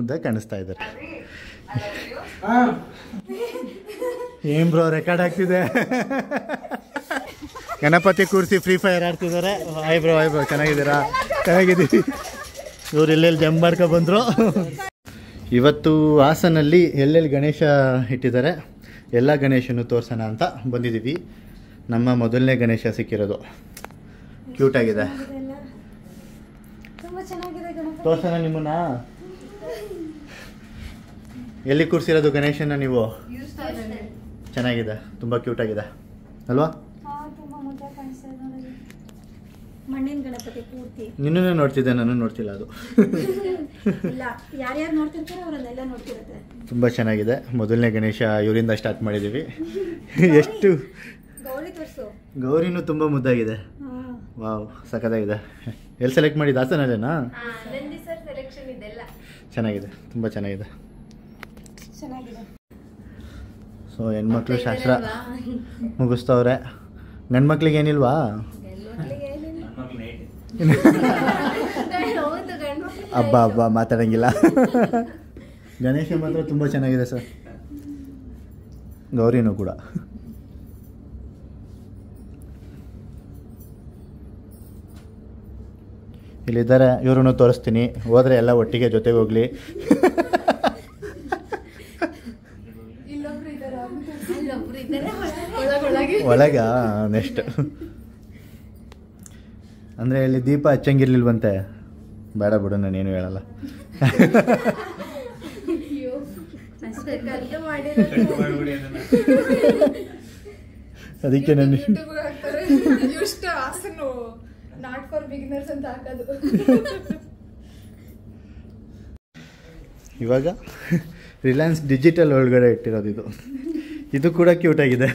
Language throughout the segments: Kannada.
ಮುದ್ದಾಗಿ ಕಾಣಿಸ್ತಾ ಇದ್ದಾರೆ. ಏನ್ ಬ್ರೋ ರೆಕಾರ್ಡ್ ಆಗ್ತಿದೆ. ಗಣಪತಿ ಕೂರಿಸಿ ಫ್ರೀ ಫೈರ್ ಆಡ್ತಿದ್ದಾರೆ. ಆಯ್ ಬ್ರೋ ಚೆನ್ನಾಗಿದ್ದೀರಾ? ಚೆನ್ನಾಗಿದ್ದೀವಿ. ಇವ್ರು ಎಲ್ಲೆಲ್ಲಿ ಜಂಪ್ ಮಾಡ್ಕೊ ಬಂದರು. ಇವತ್ತು ಹಾಸನಲ್ಲಿ ಎಲ್ಲೆಲ್ಲಿ ಗಣೇಶ ಇಟ್ಟಿದ್ದಾರೆ ಎಲ್ಲ ಗಣೇಶನು ತೋರ್ಸೋಣ ಅಂತ ಬಂದಿದ್ದೀವಿ. ನಮ್ಮ ಮೊದಲನೇ ಗಣೇಶ ಸಿಕ್ಕಿರೋದು ಕ್ಯೂಟ್ ಆಗಿದೆ. ತೋರ್ಸೋಣ ನಿಮ್ಮನ್ನ. ಎಲ್ಲಿ ಕೂರಿಸಿರೋದು ಗಣೇಶನ ನೀವು? ಚೆನ್ನಾಗಿದೆ, ತುಂಬ ಕ್ಯೂಟ್ ಆಗಿದೆ ಅಲ್ವಾ? ಮಣ್ಣಿನ ಗಣಪತಿ ಪೂರ್ತಿ. ನಿನ್ನೂ ನೋಡ್ತಿದ್ದೆ, ನಾನು ನೋಡ್ತಿಲ್ಲ. ಅದು ಇಲ್ಲ, ಯಾರ್ಯಾರು ನೋಡ್ತಿರ್ತಾರೆ ಅವರನ್ನೆಲ್ಲ ನೋಡ್ತಿರುತ್ತೆ. ತುಂಬ ಚೆನ್ನಾಗಿದೆ. ಮೊದಲನೇ ಗಣೇಶ ಇವರಿಂದ ಸ್ಟಾರ್ಟ್ ಮಾಡಿದ್ದೀವಿ. ಎಷ್ಟು ಗೌರಿ ತೋರಿಸು. ಗೌರಿನೂ ತುಂಬ ಮುದ್ದಾಗಿದೆ. ವಾವ್, ಸಖತ್ತಾಗಿದೆ. ಎಲ್ಲಿ ಸೆಲೆಕ್ಟ್ ಮಾಡಿದ್ದು? ಹಾಸನಲ್ಲೇನಾ? ಚೆನ್ನಾಗಿದೆ, ತುಂಬ ಚೆನ್ನಾಗಿದೆ. ಸೊ ಹೆಣ್ಮಕ್ಳು ಶಾಸ್ತ್ರ ಮುಗಿಸ್ತವ್ರೆ. ಗಂಡು ಮಕ್ಳಿಗೆ ಏನಿಲ್ವಾ? ಹಬ್ಬ ಮಾತಾಡಂಗಿಲ್ಲ. ಗಣೇಶ ಮಾತ್ರ ತುಂಬ ಚೆನ್ನಾಗಿದೆ ಸರ್. ಗೌರಿನೂ ಕೂಡ. ಇಲ್ಲಿದ್ದಾರೆ, ಇವ್ರನ್ನೂ ತೋರಿಸ್ತೀನಿ. ಹೋದರೆ ಎಲ್ಲ ಒಟ್ಟಿಗೆ ಜೊತೆಗೆ ಹೋಗ್ಲಿ. ಒಳಗ ನೆಕ್ಸ್ಟ್ ಅಂದರೆ ಇಲ್ಲಿ ದೀಪ ಹಚ್ಚಂಗಿರ್ಲಿಲ್ವಂತೆ. ಬೇಡ ಬಿಡು, ನಾನೇನು ಹೇಳಲ್ಲ. ಅದಕ್ಕೆ ನಾನು ಇವಾಗ ರಿಲಯನ್ಸ್ ಡಿಜಿಟಲ್ ಒಳಗಡೆ ಇಟ್ಟಿರೋದು ಇದು. ಇದು ಕೂಡ ಕ್ಯೂಟ್ ಆಗಿದೆ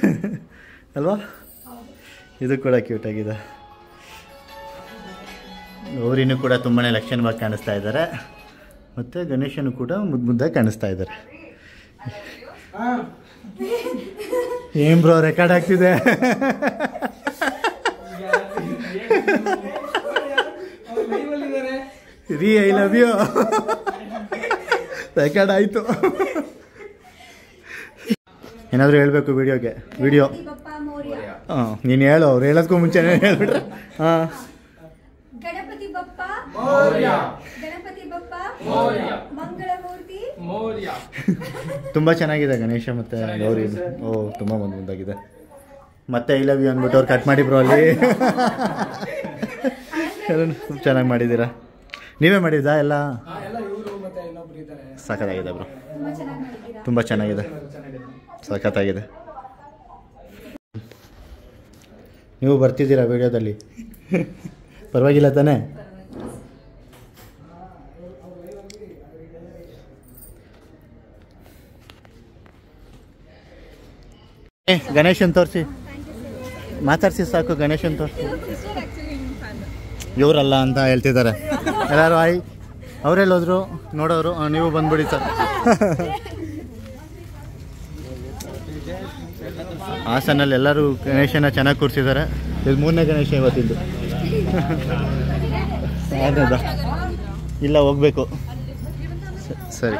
ಅಲ್ವಾ? ಇದು ಕೂಡ ಕ್ಯೂಟ್ ಆಗಿದೆ. ಗೌರಿನೂ ಕೂಡ ತುಂಬಾ ಲಕ್ಷಣವಾಗಿ ಕಾಣಿಸ್ತಾ ಇದ್ದಾರೆ. ಮತ್ತು ಗಣೇಶನು ಕೂಡ ಮುದ್ದಾಗಿ ಕಾಣಿಸ್ತಾ ಇದ್ದಾರೆ. ಏನ್ ಬ್ರೋ ರೆಕಾರ್ಡ್ ಆಗ್ತಿದೆ? ರೀ ಐ ಲವ್ ಯು. ರೆಕಾರ್ಡ್ ಆಯಿತು. ಏನಾದರೂ ಹೇಳಬೇಕು ವಿಡಿಯೋಗೆ? ವಿಡಿಯೋ ಹಾಂ, ನೀನು ಹೇಳು. ಅವ್ರು ಹೇಳೋದಕ್ಕೂ ಮುಂಚೆನೇ ಹೇಳ್ಬಿಟ್ರೆ. ಹಾಂ, ಗಣಪತಿ ಬಪ್ಪ ಮೋರ್ಯ, ಗಣಪತಿ ಬಪ್ಪ ಮೋರ್ಯ, ಮಂಗಳಮೂರ್ತಿ ಮೋರ್ಯ. ತುಂಬ ಚೆನ್ನಾಗಿದೆ ಗಣೇಶ ಮತ್ತು ಗೌರಿ. ಓ, ತುಂಬ ಮುಂದಾಗಿದೆ. ಮತ್ತೆ ಐ ಲವ್ ಯು ಅಂದ್ಬಿಟ್ಟು ಅವ್ರು ಕಟ್ ಮಾಡಿ ಬ್ರೋ ಅಲ್ಲಿ. ಚೆನ್ನಾಗಿ ಮಾಡಿದ್ದೀರಾ. ನೀವೇ ಮಾಡಿದ್ದಾ ಎಲ್ಲ? ಸಖತ್ತಾಗಿದೆ ಬ್ರೋ, ತುಂಬ ಚೆನ್ನಾಗಿದೆ, ಸಖತ್ತಾಗಿದೆ. ನೀವು ಬರ್ತಿದ್ದೀರಾ ವಿಡಿಯೋದಲ್ಲಿ? ಪರವಾಗಿಲ್ಲ ತಾನೇ? ಗಣೇಶನ್ ತೋರಿಸಿ, ಮಾತಾಡ್ಸಿ ಸಾಕು. ಗಣೇಶನ್ ತೋರಿಸಿ. ಇವರಲ್ಲ ಅಂತ ಹೇಳ್ತಿದ್ದಾರೆ ಎಲ್ಲರೂ. ಅವರೆಲ್ಲೋದ್ರು ನೋಡೋರು. ನೀವು ಬಂದ್ಬಿಡಿ ಸರ್. ಹಾಸನಲ್ಲಿ ಎಲ್ಲರೂ ಗಣೇಶನ ಚೆನ್ನಾಗಿ ಕೂರಿಸಿದ್ದಾರೆ. ಇದು 3ನೇ ಗಣೇಶ ಇವತ್ತಿದ್ದು. ಇಲ್ಲ, ಹೋಗ್ಬೇಕು. ಸರಿ,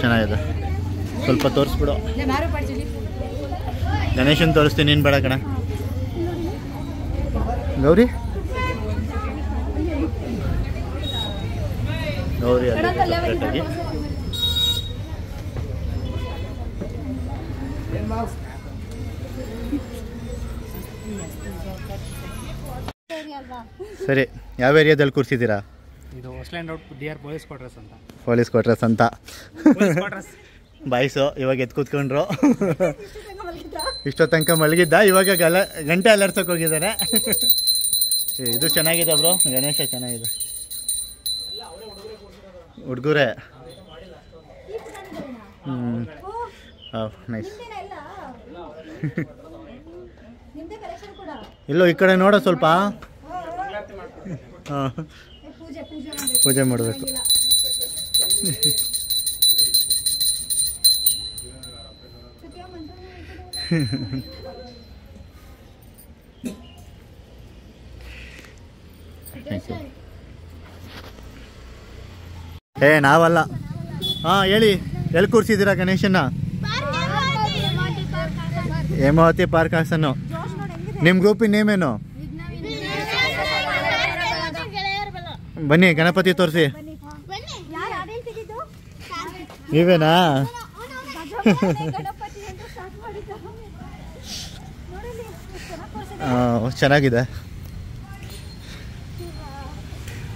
ಚೆನ್ನಾಗಿದೆ. ಸ್ವಲ್ಪ ತೋರಿಸ್ಬಿಡು. ಗಣೇಶನ್ ತೋರಿಸ್ತೀನಿ, ನೀನು ಬೇಡ ಕಣ. ಗೌರಿ ಗೌರಿ ಸಪ್ರೇಟಾಗಿ. ಸರಿ, ಯಾವ ಏರಿಯಾದಲ್ಲಿ ಕೂರಿಸಿದ್ದೀರಾ? ಇದು ಹೊಸಲ್ಯಾಂಡ್ ರೋಡ್ DR ಪೊಲೀಸ್ ಕ್ವಾರ್ಟರ್ಸ್ ಅಂತ. ಪೊಲೀಸ್ ಕ್ವಾರ್ಟರ್ಸ್ ಅಂತ ಬಾಯ್ಸು ಇವಾಗ ಎದ್ದು ಕೂತ್ಕೊಂಡ್ರು. ಇಷ್ಟೋ ತನಕ ಮಲಗಿದ್ದ, ಇವಾಗ ಗಂಟೆ ಅಲರ್ಸಕ್ಕೆ ಹೋಗಿದ್ದಾನೆ. ಇದು ಚೆನ್ನಾಗಿದೆ ಬ್ರೋ, ಗಣೇಶ ಚೆನ್ನಾಗಿದೆ. ಹುಡುಗರೇ. ನೈಸ್. ಇಲ್ಲೋ ಈ ಕಡೆ ನೋಡೋ ಸ್ವಲ್ಪ. ಹಾಂ, ಪೂಜೆ ಮಾಡಬೇಕು. Thank you. ಏ ನಾವಲ್ಲ. ಹಾಂ ಹೇಳಿ, ಎಲ್ಲಿ ಕೂರಿಸಿದ್ದೀರಾ ಗಣೇಶನ್ನ? ಹೇಮಾವತಿ ಪಾರ್ಕ್ ಹಾಸನ್ನು. ನಿಮ್ಮ ಗ್ರೂಪಿನ ನೇಮೇನು? ಬನ್ನಿ ಗಣಪತಿ ತೋರಿಸಿ. ನೀವೇನಾ? ಚೆನ್ನಾಗಿದೆ.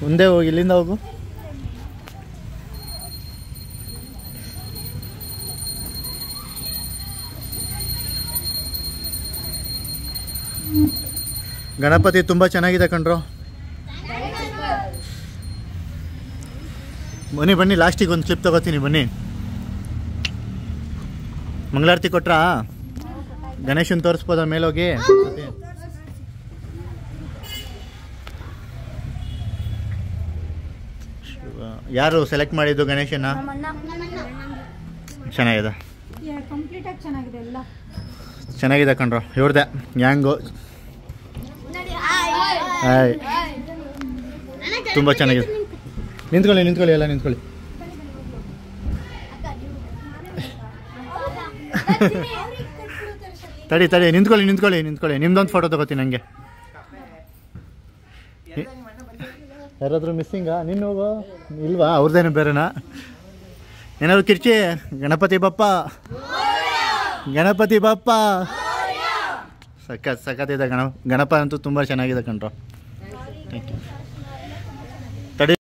ಮುಂದೆ ಹೋಗಿ, ಇಲ್ಲಿಂದ ಹೋಗು. ಗಣಪತಿ ತುಂಬ ಚೆನ್ನಾಗಿದೆ ಕಣ್ರೋ. ಬನ್ನಿ ಬನ್ನಿ, ಲಾಸ್ಟಿಗೆ ಒಂದು ಕ್ಲಿಪ್ ತಗೋತೀನಿ ಬನ್ನಿ. ಮಂಗಳಾರತಿ ಕೊಟ್ರಾ? ಗಣೇಶನ್ ತೋರಿಸ್ಬೋದ ಮೇಲೋಗಿ? ಯಾರು ಸೆಲೆಕ್ಟ್ ಮಾಡಿದ್ದು ಗಣೇಶನ? ಚೆನ್ನಾಗಿದೆ, ಚೆನ್ನಾಗಿದೆ ಕಣ್ರೋ. ಇವ್ರದ್ದೆ ಗ್ಯಾಂಗು. ಹಾಯ್, ತುಂಬ ಚೆನ್ನಾಗಿದೆ. ನಿಂತ್ಕೊಳ್ಳಿ ಎಲ್ಲ ನಿಂತ್ಕೊಳ್ಳಿ. ತಡಿ ನಿಂತ್ಕೊಳ್ಳಿ. ನಿಮ್ದೊಂದು ಫೋಟೋ ತಗೋತೀನಿ ನನಗೆ. ಯಾರಾದರೂ ಮಿಸ್ಸಿಂಗಾ? ನೀನು ಹೋಗೋ. ಇಲ್ವಾ? ಅವ್ರದ್ದೇನು ಬೇರೆನಾ? ಏನಾದ್ರು ಕಿರ್ಚಿ. ಗಣಪತಿ ಬಪ್ಪ ಸಖತ್ತಿದೆ. ಗಣಪ ಅಂತೂ ತುಂಬ ಚೆನ್ನಾಗಿದೆ ಕಣ್ರೋ. Thank you. ತಡಿ,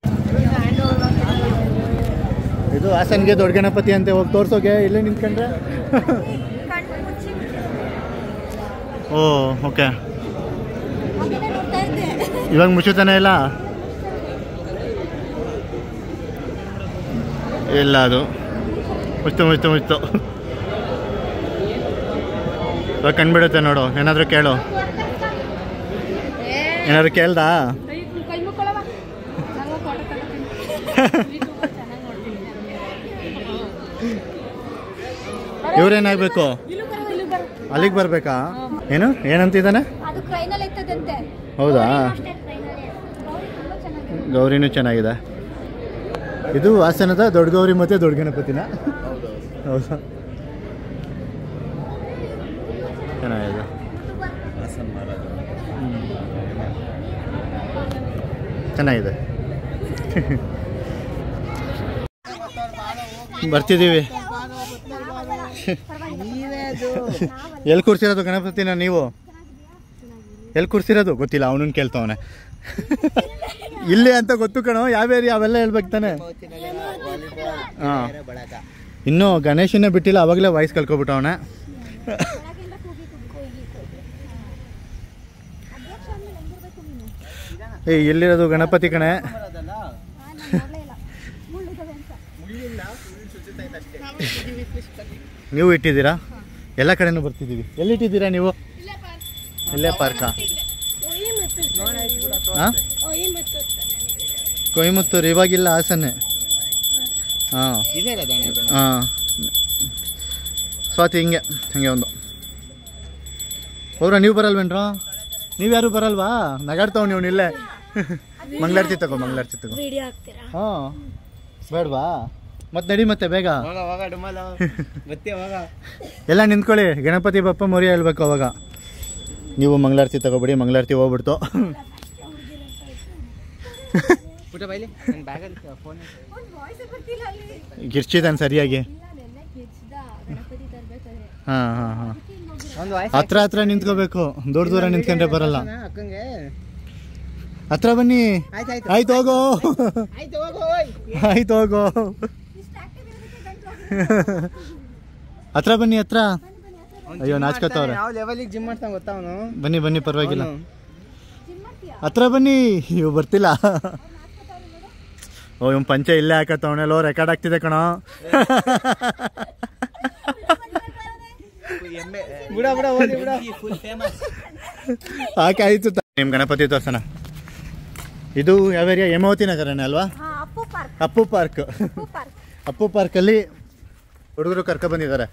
ಇದು ಹಾಸನ್ಗೆ ದೊಡ್ಡ ಗಣಪತಿ ಅಂತ ಹೋಗಿ ತೋರ್ಸೋಕೆ. ಇಲ್ಲೇ ನಿಂತ್ಕೊಂಡ್ರೆ ಓ ಓಕೆ. ಇವಾಗ ಮುಚ್ಚುತ್ತಾನೆ ಇಲ್ಲ ಅದು ಮುಚ್ತು. ಇವಾಗ ಕಂಡುಬಿಡುತ್ತೆ ನೋಡು. ಏನಾದರೂ ಕೇಳು. ಏನಾದ್ರು ಕೇಳ್ದಾ? ಇವ್ರೇನಾಗಬೇಕು? ಅಲ್ಲಿಗೆ ಬರಬೇಕಾ? ಏನಂತಿದ್ದಾನೆ? ಹೌದಾ? ಗೌರಿನೂ ಚೆನ್ನಾಗಿದೆ. ಇದು ಹಾಸನದ ದೊಡ್ಡ ಗೌರಿ ಮತ್ತು ದೊಡ್ಡ ಗಣಪತಿನ? ಹೌದಾ? ಚೆನ್ನಾಗಿದೆ. ಚೆನ್ನಾಗಿದೆ. ಬರ್ತಿದ್ದೀವಿ. ಎಲ್ಲಿ ಕೂರ್ಸಿರೋದು ಗಣಪತಿನ ನೀವು? ಎಲ್ಲಿ ಕೂರ್ಸಿರೋದು ಗೊತ್ತಿಲ್ಲ, ಅವನನ್ನು ಕೇಳ್ತಾವನೆ. ಇಲ್ಲೇ ಅಂತ ಗೊತ್ತು ಕಣೋ. ಯಾವ ಏರಿಯಾ ಅವೆಲ್ಲ ಹೇಳ್ಬೇಕು ತಾನೆ. ಹಾಂ, ಇನ್ನೂ ಗಣೇಶನ್ನೇ ಬಿಟ್ಟಿಲ್ಲ, ಅವಾಗಲೇ ವಾಯ್ಸ್ ಕಳ್ಕೊಬಿಟ್ಟವನೆ. ಎಲ್ಲಿರೋದು ಗಣಪತಿ ಕಣೆ? ನೀವು ಇಟ್ಟಿದ್ದೀರಾ? ಎಲ್ಲ ಕಡೆನೂ ಬರ್ತಿದ್ದೀವಿ. ಎಲ್ಲಿಟ್ಟಿದ್ದೀರಾ ನೀವು? ಇಲ್ಲೇ ಪಾರ್ಕಾ? ಹಾಂ, ಕೊಯಮತ್ತೂರು. ಇವಾಗಿಲ್ಲ, ಹಾಸನ್ನೇ. ಹಾಂ ಸ್ವಾತಿ. ಹಿಂಗೆ ಒಂದು ಹೋಗ್ರ. ನೀವು ಬರಲ್ವೇನ್ರೋ? ನೀವ್ಯಾರು ಬರಲ್ವಾ? ನಗಾಡ್ತಾವ್ ನೀವು. ಇಲ್ಲೇ ಮಂಗಳಾರತಿ ತಗೋ. ಹಾಂ, ಬೇಡವಾ? ಮತ್ತೆ ನಡಿ, ಮತ್ತೆ ಬೇಗ ಎಲ್ಲ ನಿಂತ್ಕೊಳ್ಳಿ. ಗಣಪತಿ ಬಪ್ಪ ಮೊರಿ ಹೇಳ್ಬೇಕು ಅವಾಗ. ನೀವು ಮಂಗಳಾರತಿ ತಗೋಬಿಡಿ. ಮಂಗಳಾರತಿ ಹೋಗ್ಬಿಡ್ತು. ಗಿರ್ಚಿದಾನೆ ಸರಿಯಾಗಿ. ಹಾಂ, ಹತ್ರ ನಿಂತ್ಕೋಬೇಕು. ದೂರ ನಿಂತ್ಕೊಂಡ್ರೆ ಬರಲ್ಲ. ಹತ್ರ ಬನ್ನಿ. ಆಯ್ತು ಹೋಗೋ. ಹತ್ರ ಬನ್ನಿ. ಅಯ್ಯೋ ನಾಚ್ಕೋತವ್ರೆ. ಬನ್ನಿ ಪರವಾಗಿಲ್ಲ. ಹತ್ರ ಬನ್ನಿ. ಇವು ಬರ್ತಿಲ್ಲ. ಓ, ಇವ್ ಪಂಚ ಇಲ್ಲೇ ಹಾಕತ್ತವನೆಲ್ಲೋ. ರೆಕಾರ್ಡ್ ಆಗ್ತಿದೆ ಕಣೋ. ಆಯ್ತು. ನಿಮ್ ಗಣಪತಿ ತೋರ್ಸೋಣ. ಇದು ಯಾವ ಏರಿಯಾ? ಹೇಮಾವತಿ ನಗರನೇ ಅಲ್ವಾ? ಅಪ್ಪು ಪಾರ್ಕಲ್ಲಿ ಹುಡುಗರು ಕರ್ಕೊ ಬಂದಿದ್ದಾರೆ.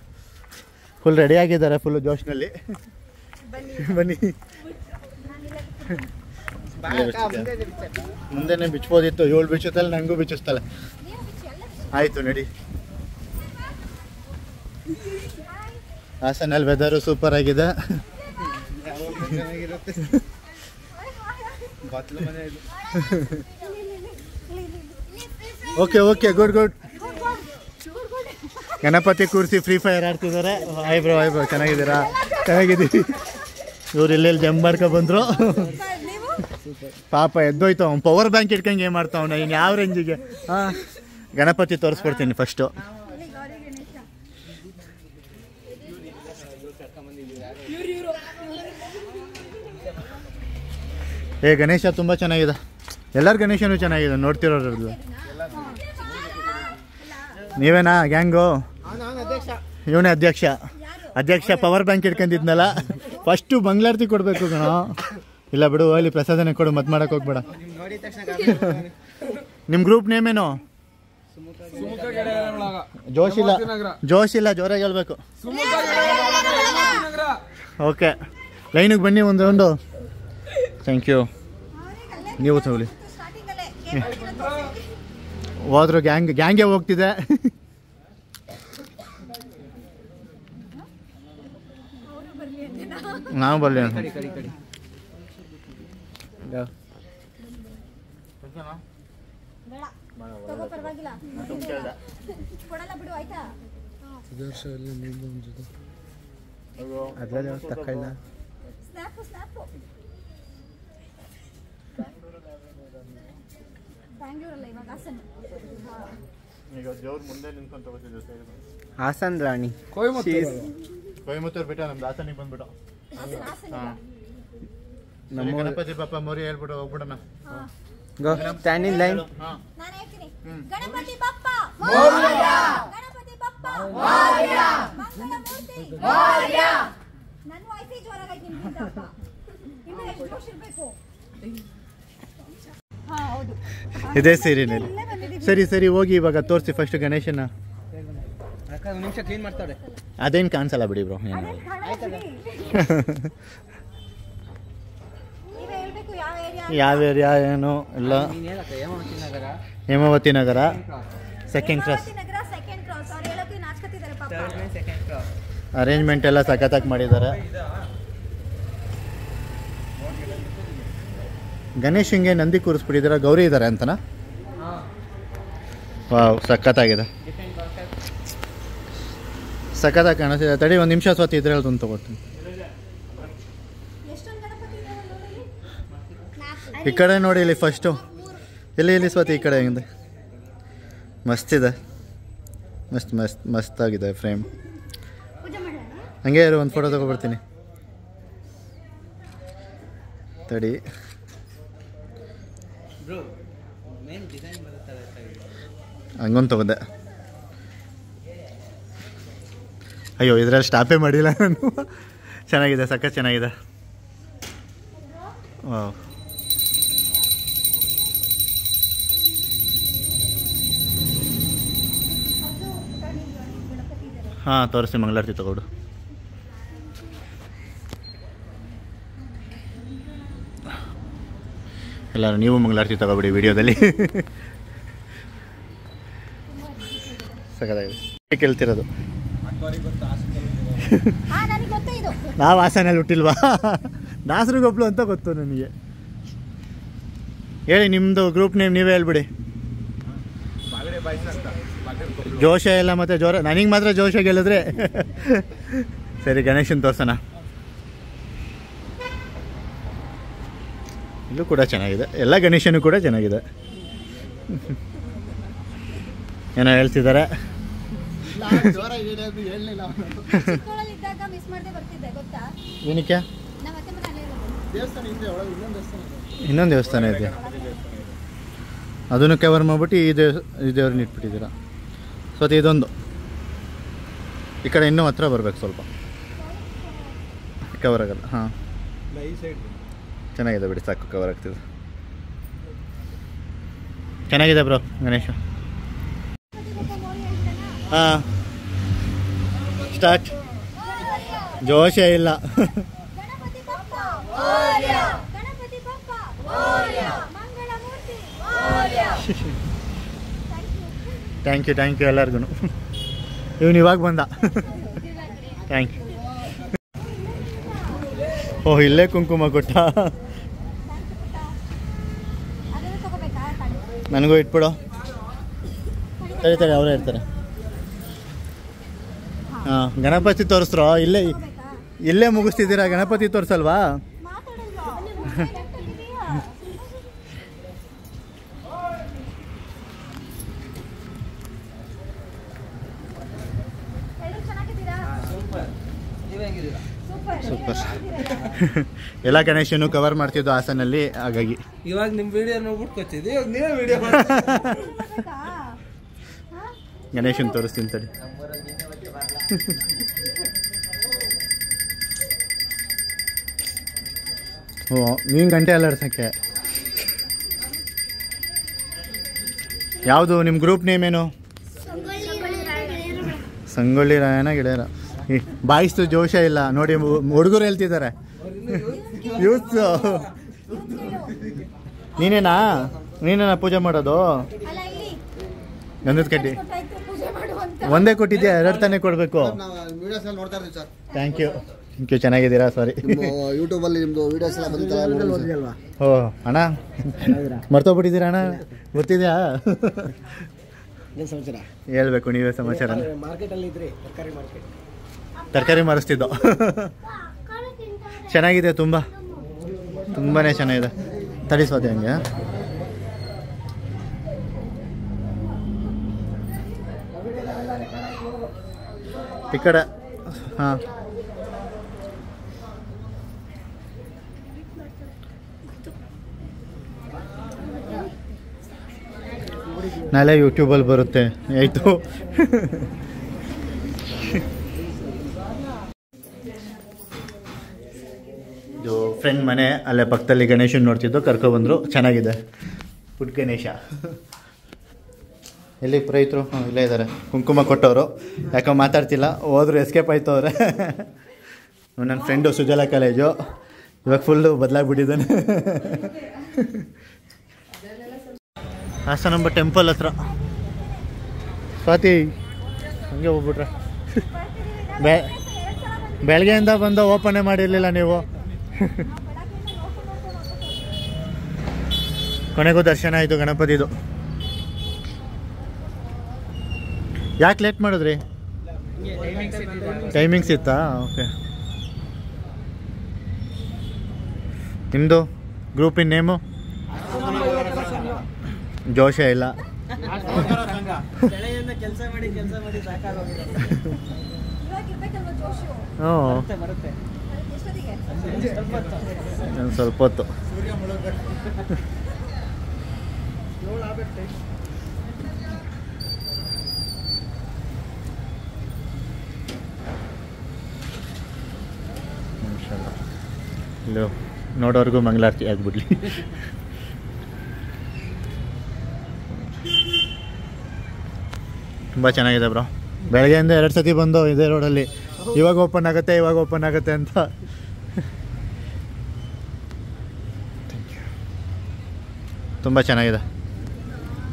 ಫುಲ್ ರೆಡಿ ಆಗಿದ್ದಾರೆ, ಫುಲ್ ಜೋಶ್ನಲ್ಲಿ. ಬನ್ನಿ. ಮುಂದೆನೆ ಬಿಚ್ಬೋದಿತ್ತು. 7 ಬಿಚ್ಚುತ್ತಲ್ಲ, ನನಗೂ ಬಿಚ್ಚಿಸ್ತಾಳೆ. ಆಯಿತು ನಡಿ. ಹಾಸನಲ್ಲಿ ವೆದರು ಸೂಪರ್ ಆಗಿದೆ. Okay okay good good. Ganapati ಕೂರಿಸಿ ಫ್ರೀ ಫೈರ್ ಆಡ್ತಿದ್ದಾರೆ. ಆಯ್ಬ್ರೋ ಆಯ್ಬ್ರೋ ಚೆನ್ನಾಗಿದ್ದೀರಾ? ಚೆನ್ನಾಗಿದ್ದೀವಿ. ಇವ್ರು ಎಲ್ಲೆಲ್ಲಿ ಜಂಪ್ ಮಾಡ್ಕೊ ಬಂದರು. ಪಾಪ ಎದ್ದೋಯ್ತು ಅವ್ನು. ಪವರ್ ಬ್ಯಾಂಕ್ ಇಟ್ಕೊಂಗೆ ಏನು ಮಾಡ್ತಾವನ ಇನ್ನು ಯಾವ ರೇಂಜಿಗೆ. ಹಾಂ ಗಣಪತಿ ತೋರಿಸ್ಕೊಡ್ತೀನಿ ಫಸ್ಟು. ಏ ಗಣೇಶ ತುಂಬ ಚೆನ್ನಾಗಿದೆ. ಎಲ್ಲರ ಗಣೇಶನೂ ಚೆನ್ನಾಗಿದೆ ನೋಡ್ತಿರೋದ್ರದ್ದು. ನೀವೇನಾ ಗ್ಯಾಂಗು? ಇವನೇ ಅಧ್ಯಕ್ಷ. ಅಧ್ಯಕ್ಷ ಪವರ್ ಬ್ಯಾಂಕ್ ಇಟ್ಕೊಂಡಿದ್ನಲ್ಲ. ಫಸ್ಟು ಮಂಗಳಾರತಿ ಕೊಡಬೇಕು ಕಣ. ಇಲ್ಲ ಬಿಡು ಅಲ್ಲಿ ಪ್ರಸಾದನೆ ಕೊಡು, ಮತ್ತೆ ಮಾಡಕ್ಕೆ ಹೋಗ್ಬೇಡ. ನಿಮ್ಮ ಗ್ರೂಪ್ ನೇಮೇನು? ಜೋಶಿಲ್ಲ ಜೋಶಿಲ್ಲ, ಜೋರಾಗಿ ಹೇಳ್ಬೇಕು. ಓಕೆ ಲೈನಿಗೆ ಬನ್ನಿ ಒಂದು ರೌಂಡು. Thank you. ನೀವು ತಗೊಳ್ಳಿ. ಹೋದ್ರು ಗ್ಯಾಂಗೆ ಹೋಗ್ತಿದೆ. ನಾವು ಬರಲಿ ಅಂತ. ಹಾಸನ್ ರಾಣಿ ಕೊಯಮತ್ತೂರು ಬಿಟ್ಟ ನಮ್ದು ಹಾಸನಿಗೆ ಬಂದ್ಬಿಟ್ಟು. ನಮ್ಮ ಗಣಪತಿ ಬಪ್ಪ ಮೋರಿ ಹೇಳ್ಬಿಟ್ಟು ಹೋಗ್ಬಿಡೋಣ. ಗೋ ಸ್ಟ್ಯಾಂಡ್ ಇನ್ ಲೈನ್. ಗಣಪತಿ ಬಪ್ಪ ಮೋರ್ಯ, ಗಣಪತಿ ಬಪ್ಪ ಮೋರ್ಯ, ಮಂಗಳ ಮೂರ್ತಿ ಮೋರ್ಯ. ನನ್ನ ವಾಯ್ಸೇ ಜೋರಾಗಿ ನಿಂತಿದ್ದಪ್ಪ. ಇನ್ನು ಎಷ್ಟು ಜೋಶ್ ಇರಬೇಕು. ಹಾ ಹೌದು ಇದೇ ಸೀರಿನಲ್ಲಿ. ಸರಿ ಸರಿ ಹೋಗಿ ಇವಾಗ ತೋರಿಸಿ ಫಸ್ಟ್ ಗಣೇಶನ. ಒಂದು ನಿಮಿಷ ಕ್ಲೀನ್ ಮಾಡ್ತಾರೆ. ಅದೇನು ಕಾಣಿಸಲ್ಲ ಬಿಡಿ ಬ್ರೋ. ಏನು ನೀವೇ ಹೇಳ್ಬೇಕು ಯಾವ ಏರಿಯಾ. ಯಾವ ಏರಿಯಾ ಏನು ಇಲ್ಲ. ಹೇಮಾವತಿ ನಗರ ಸೆಕೆಂಡ್ ಕ್ರಾಸ್. ನಗರ ಸೆಕೆಂಡ್ ಕ್ರಾಸ್. ಅವ್ರು ಹೇಳೋಕೆ ನಾಚ್ಕತ್ತಿದ್ದಾರೆ ಪಾಪ. ಅರೇಂಜ್ಮೆಂಟ್ ಎಲ್ಲ ಸಖತ್ತಾಗಿ ಮಾಡಿದ್ದಾರೆ. ಗಣೇಶ್ ಹಿಂಗೆ ನಂದಿ ಕೂರಿಸ್ಬಿಟ್ಟಿದ್ದೀರಾ? ಗೌರಿ ಇದ್ದಾರೆ ಅಂತನಾ? ವಾವ್ ಸಖತ್ತಾಗಿದೆ. ಸಖತ್ತಾಗಿ ಕಾಣಿಸ್ತಿದೆ. ತಡಿ ಒಂದು ನಿಮಿಷ ಸ್ವತ್ತು ಇದ್ರೆ ಹೇಳ್ದು ತಗೋತೀನಿ. ಈ ಕಡೆ ನೋಡಿ ಇಲ್ಲಿ ಫಸ್ಟು. ಎಲ್ಲಿ ಸ್ವತ್ತು ಈ ಕಡೆ ಹೆಂಗಿದೆ? ಮಸ್ತಿದೆ. ಮಸ್ತಾಗಿದೆ ಫ್ರೇಮ್. ಹಂಗೆ ಇರು, ಒಂದು ಫೋಟೋ ತಗೊಬರ್ತೀನಿ ತಡಿ. ಹಂಗೊಂದು ತಗೊಂಡೆ. ಅಯ್ಯೋ ಇದರಲ್ಲಿ ಸ್ಟಾಪೇ ಮಾಡಿಲ್ಲ ನಾನು. ಚೆನ್ನಾಗಿದೆ, ಸಖತ್ ಚೆನ್ನಾಗಿದೆ. ವಾವ್ ಹಾಂ ತೋರಿಸಿ ಮಂಗಳಾರತಿ ತಗೊಡು. ಎಲ್ಲರೂ ನೀವು ಮಂಗಳಾರತಿ ತಗೊಬಿಡಿ ವಿಡಿಯೋದಲ್ಲಿ. ಸಖತ್ತಾಗಿದೆ. ಕೇಳ್ತಿರೋದು ನಾವು ಹಾಸನಲ್ಲಿ ಹುಟ್ಟಿಲ್ವಾ? ದಾಸರುಗೊಬ್ಳು ಅಂತ ಗೊತ್ತು ನನಗೆ. ಹೇಳಿ ನಿಮ್ಮದು ಗ್ರೂಪ್ ನೇಮ್ ನೀವೇ ಹೇಳ್ಬಿಡಿ. ಜೋಶ ಎಲ್ಲ ಮತ್ತು ಜೋರ. ನನಗೆ ಮಾತ್ರ ಜೋಶ ಗೆಲ್ಲಿದ್ರೆ ಸರಿ. ಗಣೇಶನ್ ತೋರ್ಸೋಣ. ಇಲ್ಲೂ ಕೂಡ ಚೆನ್ನಾಗಿದೆ. ಎಲ್ಲ ಗಣೇಶನೂ ಕೂಡ ಚೆನ್ನಾಗಿದೆ. ಏನೋ ಹೇಳ್ತಿದ್ದಾರೆ. ಏನಕ್ಕೆ? ಇನ್ನೊಂದು ದೇವಸ್ಥಾನ ಇದೆ, ಅದನ್ನು ಕವರ್ ಮಾಡಿಬಿಟ್ಟು ಈ ದೇವ್ರನ್ನ ಇಟ್ಬಿಟ್ಟಿದ್ದೀರಾ. ಸೊ ಅದು ಇದೊಂದು ಈ ಕಡೆ ಇನ್ನೂ ಹತ್ರ ಬರ್ಬೇಕು, ಸ್ವಲ್ಪ ಕವರ್ ಆಗಲ್ಲ. ಹಾಂ ಚೆನ್ನಾಗಿದೆ ಬಿಡಿ, ಸಾಕು ಕವರ್ ಆಗ್ತಿದೆ. ಚೆನ್ನಾಗಿದೆ ಬ್ರೋ ಗಣೇಶ. ಹಾಂ ಸ್ಟಾರ್ಟ್. ಜೋಶ ಇಲ್ಲ. ಥ್ಯಾಂಕ್ ಯು ಎಲ್ಲರಿಗೂ. ಇವನು ಇವಾಗ ಬಂದ. Thank you. ಓಹ್ ಇಲ್ಲೇ ಕುಂಕುಮ ಕೊಟ್ಟ. ನನಗೂ ಇಟ್ಬಿಡು. ಸರಿ ಅವರೇ ಇರ್ತಾರೆ. ಹಾಂ ಗಣಪತಿ ತೋರಿಸ್ರೋ? ಇಲ್ಲೇ ಮುಗಿಸ್ತಿದ್ದೀರಾ? ಗಣಪತಿ ತೋರಿಸಲ್ವಾ? ಸೂಪರ್. ಎಲ್ಲ ಗಣೇಶನು ಕವರ್ ಮಾಡ್ತಿದ್ದು ಹಾಸನಲ್ಲಿ, ಹಾಗಾಗಿ ಇವಾಗ ನಿಮ್ಮ ವಿಡಿಯೋ ನೋಡ್ಬಿಟ್ಟು ಕೊಚ್ಚಿದ್ವಿ, ಇವಾಗ ನೀವೇ ವಿಡಿಯೋ ಗಣೇಶನ್ ತೋರಿಸ್ತೀನಿ ತಡಿ. ಓ ನೀನು ಗಂಟೆ ಅಲ್ಲಾಡ್ಸಕ್ಕೆ. ಯಾವುದು ನಿಮ್ಮ ಗ್ರೂಪ್ ನೇಮ್ ಏನು? ಸಂಗೊಳ್ಳಿ ರಾಯಣ್ಣ ಗೆಳೆಯರ. ಬಾಯಿಸ್ತು ಜೋಶ ಇಲ್ಲ ನೋಡಿ, ಹುಡುಗರು ಹೇಳ್ತಿದ್ದಾರೆ. ಯೂತ್ಸ್ ನೀನೇನಾ ಪೂಜೆ ಮಾಡೋದು? ಗಂಧದ ಕಡ್ಡಿ ಒಂದೇ ಕೊಟ್ಟಿದ್ಯಾ? 2 ತಾನೇ ಕೊಡಬೇಕು. ಥ್ಯಾಂಕ್ ಯು ಚೆನ್ನಾಗಿದ್ದೀರಾ? ಸಾರಿ ಯೂಟ್ಯೂಬಲ್ಲಿ ನಿಮ್ಮದು ವೀಡಿಯೋಸ್ ಎಲ್ಲ ಬಂದಿಲ್ಲ. ಓ ಅಣ್ಣ ಮರ್ತೋಗ್ಬಿಟ್ಟಿದ್ದೀರಾ ಅಣ್ಣ? ಗೊತ್ತಿದೆಯಾ? ಹೇಳ್ಬೇಕು ನೀವೇ ಸಮಾಚಾರ. ತರಕಾರಿ ಮಾರಿಸ್ತಿದ್ದೋ. ಚೆನ್ನಾಗಿದೆ, ತುಂಬಾ ಚೆನ್ನಾಗಿದೆ. ತಡಿಸೋದೆ ಹಂಗೆ. ಈ ಕಡೆ ಹಾಂ ನಾಳೆ ಯೂಟ್ಯೂಬಲ್ಲಿ ಬರುತ್ತೆ. ಆಯಿತು. ಇದು ಫ್ರೆಂಡ್ ಮನೆ, ಅಲ್ಲೇ ಪಕ್ಕದಲ್ಲಿ ಗಣೇಶನ್ ನೋಡ್ತಿದ್ದು, ಕರ್ಕೊಬಂದರು. ಚೆನ್ನಾಗಿದೆ ಪುಟ್ ಗಣೇಶ. ಎಲ್ಲಿ ಪುರೋಹಿತರು? ಇಲ್ಲೇ ಇದ್ದಾರೆ. ಕುಂಕುಮ ಕೊಟ್ಟವರು. ಯಾಕೋ ಮಾತಾಡ್ತಿಲ್ಲ, ಹೋದ್ರು ಎಸ್ಕೇಪ್ ಆಯ್ತವ್ರೆ. ನನ್ನ ಫ್ರೆಂಡು ಸುಜಲಾ ಕಾಲೇಜು, ಇವಾಗ ಫುಲ್ಲು ಬದಲಾಗ್ಬಿಟ್ಟಿದ್ದಾನೆ. ಹಾಸನಾಂಬ ಟೆಂಪಲ್ ಹತ್ರ. ಸ್ವಾತಿ ಹಂಗೆ ಹೋಗ್ಬಿಟ್ರೆ. ಬೆಳಗ್ಗೆಯಿಂದ ಬಂದು ಓಪನೇ ಮಾಡಿರಲಿಲ್ಲ ನೀವು. ಕೊನೆಗೂ ದರ್ಶನ ಆಯಿತು ಗಣಪತಿದು. ಯಾಕೆ ಲೇಟ್ ಮಾಡಿದ್ರಿ? ಟೈಮಿಂಗ್ಸ್ ಇತ್ತಾ? ಓಕೆ. ನಿಮ್ಮದು ಗ್ರೂಪಿನ ನೇಮು? ಜೋಶ ಇಲ್ಲ. ಹ್ಞೂ ಸ್ವಲ್ಪ ಹೊತ್ತು. ಇಲ್ಲೋ ನೋಡೋರ್ಗು ಮಂಗಳಾರತಿ ಆಗ್ಬಿಡ್ಲಿ. ತುಂಬ ಚೆನ್ನಾಗಿದೆ ಬ್ರೋ. ಬೆಳಗ್ಗೆಯಿಂದ 2 ಸತಿ ಬಂದು ಇದೇ ರೋಡಲ್ಲಿ, ಇವಾಗ ಓಪನ್ ಆಗುತ್ತೆ ಅಂತ. ತುಂಬ ಚೆನ್ನಾಗಿದೆ.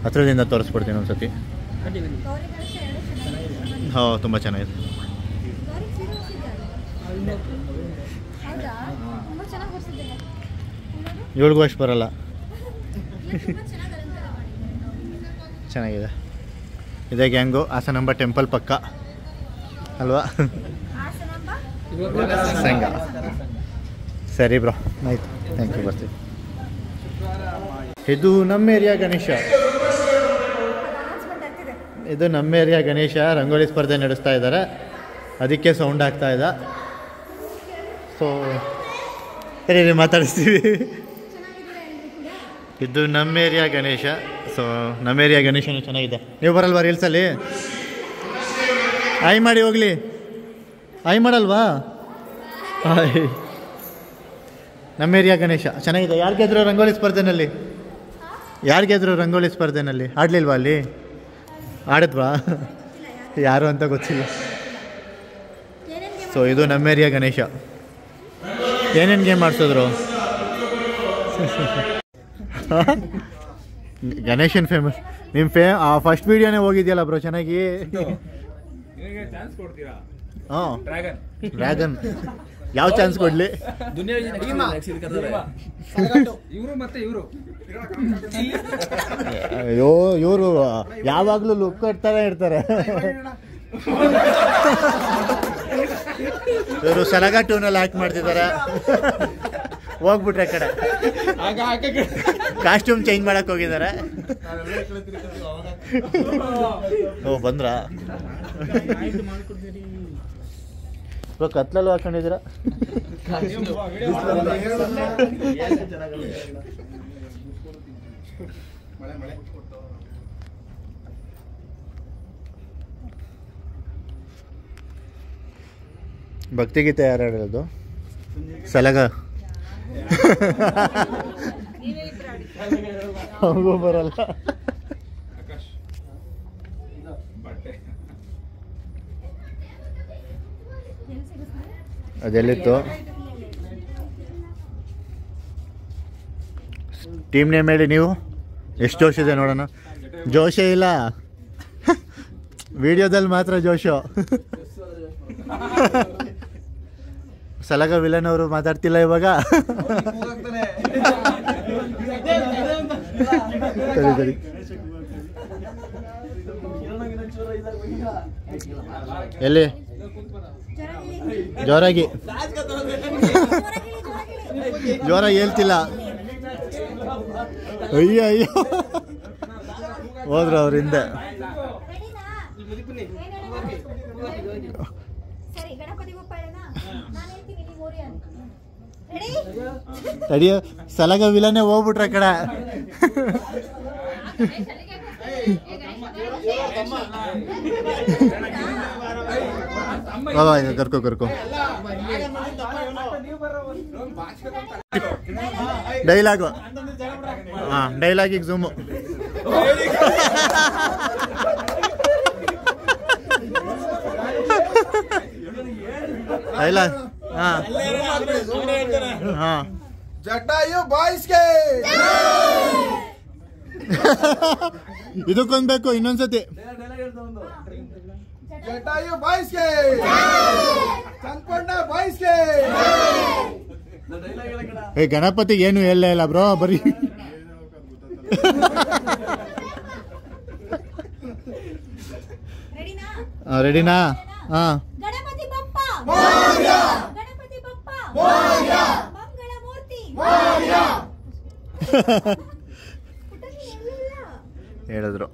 ಹತ್ರದಿಂದ ತೋರಿಸ್ಬಿಡ್ತೀನಿ ಒಂದು ಸತಿ. ಹೌದು ತುಂಬ ಚೆನ್ನಾಗಿದೆ. ಏಳಿಗೂ ಅಷ್ಟು ಬರಲ್ಲ. ಚೆನ್ನಾಗಿದೆ. ಇದೇ ಗ್ಯಾಂಗು. ಹಾಸನಾಂಬ ಟೆಂಪಲ್ ಪಕ್ಕ ಅಲ್ವಾ? ಸಂಘ. ಸರಿ ಬ್ರೋ, ಆಯಿತು. Thank you. ಬರ್ತೀವಿ. ಇದು ನಮ್ಮ ಏರಿಯಾ ಗಣೇಶ. ರಂಗೋಲಿ ಸ್ಪರ್ಧೆ ನಡೆಸ್ತಾ ಇದ್ದಾರೆ, ಅದಕ್ಕೆ ಸೌಂಡ್ ಆಗ್ತಾ ಇದೆ. ಸೊ ಸರಿ ಮಾತಾಡಿಸ್ತೀವಿ. ಇದು ನಮ್ಮ ಏರಿಯಾ ಗಣೇಶ. ಸೊ ನಮ್ಮ ಏರಿಯಾ ಗಣೇಶನೂ ಚೆನ್ನಾಗಿದೆ. ನೀವು ಬರಲ್ವಾ ರೀಲ್ಸಲ್ಲಿ? ಆಯ್ ಮಾಡಿ ಹೋಗಲಿ. ಆಯ್ ಮಾಡಲ್ವಾ? ಆಯ್. ನಮ್ಮ ಏರಿಯಾ ಗಣೇಶ ಚೆನ್ನಾಗಿದೆ. ಯಾರು ಗೆದ್ರು ರಂಗೋಲಿ ಸ್ಪರ್ಧೆನಲ್ಲಿ? ಆಡಲಿಲ್ವಾ ಅಲ್ಲಿ? ಆಡಿದ್ವಾ? ಯಾರು ಅಂತ ಗೊತ್ತಿಲ್ಲ. ಸೊ ಇದು ನಮ್ಮ ಏರಿಯಾ ಗಣೇಶ. ಏನೇನು ಗೇಮ್ ಆಡಿಸಿದ್ರು? ಗಣೇಶನ್ ಫೇಮಸ್. ನಿಮ್ಮ ಫಸ್ಟ್ ವಿಡಿಯೋನೇ ಹೋಗಿದ್ಯಲ್ಲ ಬ್ರೋ ಚೆನ್ನಾಗಿ. ಹಾಂ ಡ್ರ್ಯಾಗನ್ ಯಾವ ಚಾನ್ಸ್ ಕೊಡ್ಲಿ? ಅಯ್ಯೋ ಇವರು ಯಾವಾಗ್ಲೂ ಲುಕ್ ಕೊಡ್ತಾನೆ ಇರ್ತಾರೆ. ಇವರು ಸಲಗ ಟೂನಲ್ಲಿ ಆಕ್ಟ್ ಮಾಡ್ತಿದ್ದಾರೆ. ಹೋಗ್ಬಿಟ್ರೆ ಆ ಕಡೆ ಕಾಸ್ಟ್ಯೂಮ್ ಚೇಂಜ್ ಮಾಡಕ್ ಹೋಗಿದ್ದಾರೆ. ಓ ಬಂದ್ರಾ ಬ್ರೋ? ಕತ್ಲಲ್ಲೂ ಹಾಕೊಂಡಿದ್ದೀರಾ? ಭಕ್ತಿಗೀತೆ ಯಾರು ಹೇಳೋದು? ಸಲಗ ಅವ್ರಿಗೂ ಬರಲ್ಲ. ಅದೆಲ್ಲಿತ್ತು? ಟೀಮ್ ನೇಮ್ ಹೇಳಿ ನೀವು. ಎಷ್ಟು ಜೋಶ್ ಇದೆ ನೋಡೋಣ. ಜೋಶೇ ಇಲ್ಲ, ವಿಡಿಯೋದಲ್ಲಿ ಮಾತ್ರ ಜೋಶು. ಸಲಗ ವಿಲನ್ ಅವರು ಮಾತಾಡ್ತಿಲ್ಲ ಇವಾಗ. ಸರಿ ಸರಿ. ಎಲ್ಲಿ ಜೋರಾಗಿ ಜೋರಾಗಿ ಹೇಳ್ತಿಲ್ಲ. ಅಯ್ಯೋ ಅಯ್ಯೋ ಹೋದ್ರು ಅವ್ರ ಹಿಂದೆ. ತಡಿಯ ಸಲಗ ವಿಲನೆ ಹೋಗ್ಬಿಟ್ರ ಕಡೆ. ಕರ್ಕೋ ಕರ್ಕೋ. ಡೈಲಾಗು ಹಾಂ, ಡೈಲಾಗಿಗೆ ಝೂಮು. ಡೈಲಾಗ್ ಹಾಂ ಹಾಂ. ಜಟಾಯು ಬಾಯ್ಸ್ಗೆ ಇದಕ್ಕೊಂದ್ಬೇಕು ಇನ್ನೊಂದ್ಸತಿ. ಜಟಾಯು ಬಾಯ್ಸ್ಗೆ, ಚಂದ್ಕೊಂಡ ಬಾಯ್ಸ್ಗೆ. ಏ ಗಣಪತಿಗೆ ಏನು ಹೇಳಲೇ ಇಲ್ಲ ಬ್ರೋ, ಬರೀ ರೆಡಿನಾ? ಹಾಂ. ಗಣಪತಿ ಬಪ್ಪ ಮೋರ್ಯ, ಗಣಪತಿ ಬಪ್ಪ ಮೋರ್ಯ, ಮಂಗಳ ಮೂರ್ತಿ ಮೋರ್ಯ. ಹೇಳಿದ್ರು